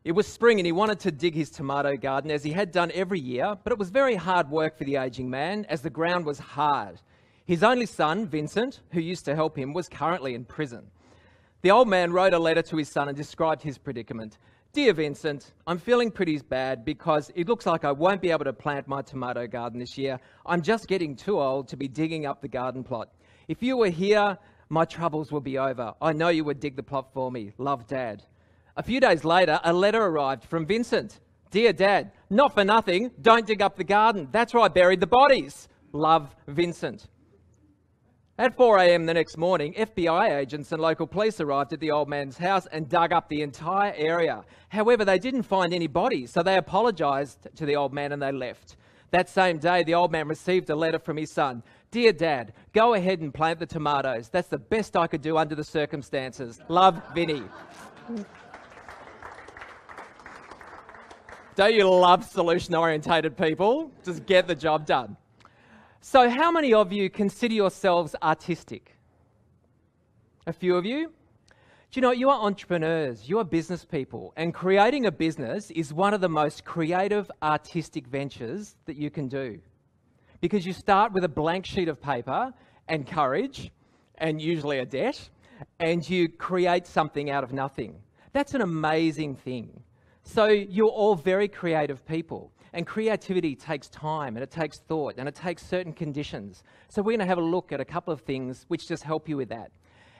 It was spring and he wanted to dig his tomato garden as he had done every year, but it was very hard work for the ageing man as the ground was hard. His only son, Vincent, who used to help him, was currently in prison. The old man wrote a letter to his son and described his predicament. Dear Vincent, I'm feeling pretty bad because it looks like I won't be able to plant my tomato garden this year. I'm just getting too old to be digging up the garden plot. If you were here, my troubles will be over. I know you would dig the plot for me. Love, Dad. A few days later, a letter arrived from Vincent. Dear Dad, not for nothing, don't dig up the garden. That's where I buried the bodies. Love, Vincent. At 4 a.m. the next morning, FBI agents and local police arrived at the old man's house and dug up the entire area. However, they didn't find any bodies, so they apologised to the old man and they left. That same day, the old man received a letter from his son. Dear Dad, go ahead and plant the tomatoes. That's the best I could do under the circumstances. Love, Vinny. Don't you love solution-orientated people? Just get the job done. So how many of you consider yourselves artistic? A few of you? Do you know, you are entrepreneurs, you are business people, and creating a business is one of the most creative, artistic ventures that you can do. Because you start with a blank sheet of paper and courage, and usually a debt, and you create something out of nothing. That's an amazing thing. So you're all very creative people, and creativity takes time and it takes thought and it takes certain conditions. So we're going to have a look at a couple of things which just help you with that.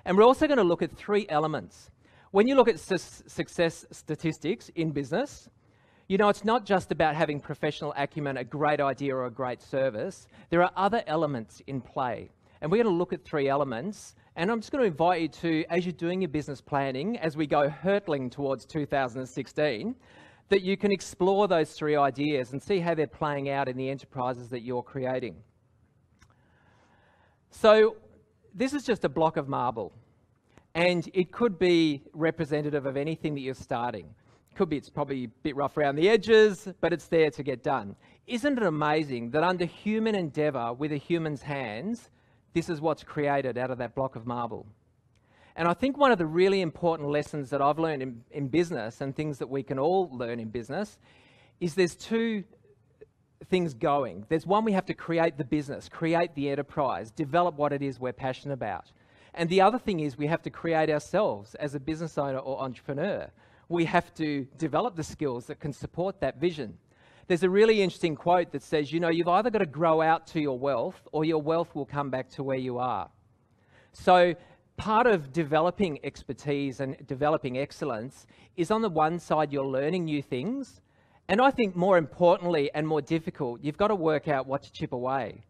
And we're also going to look at 3 elements. When you look at success statistics in business, you know, it's not just about having professional acumen, a great idea or a great service. There are other elements in play. And we're going to look at 3 elements. And I'm just going to invite you to, as you're doing your business planning, as we go hurtling towards 2016, that you can explore those 3 ideas and see how they're playing out in the enterprises that you're creating. So this is just a block of marble, and it could be representative of anything that you're starting. It's probably a bit rough around the edges, but it's there to get done. Isn't it amazing that under human endeavour with a human's hands, this is what's created out of that block of marble? And I think one of the really important lessons that I've learned in business, and things that we can all learn in business, is there's 2 things going. There's one, we have to create the business, create the enterprise, develop what it is we're passionate about. And the other thing is we have to create ourselves as a business owner or entrepreneur. We have to develop the skills that can support that vision. There's a really interesting quote that says, you know, you've either got to grow out to your wealth or your wealth will come back to where you are. So part of developing expertise and developing excellence is, on the one side, you're learning new things. And I think more importantly and more difficult, you've got to work out what to chip away.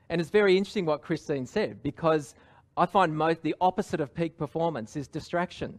And it's very interesting what Christine said, because I find the opposite of peak performance is distraction.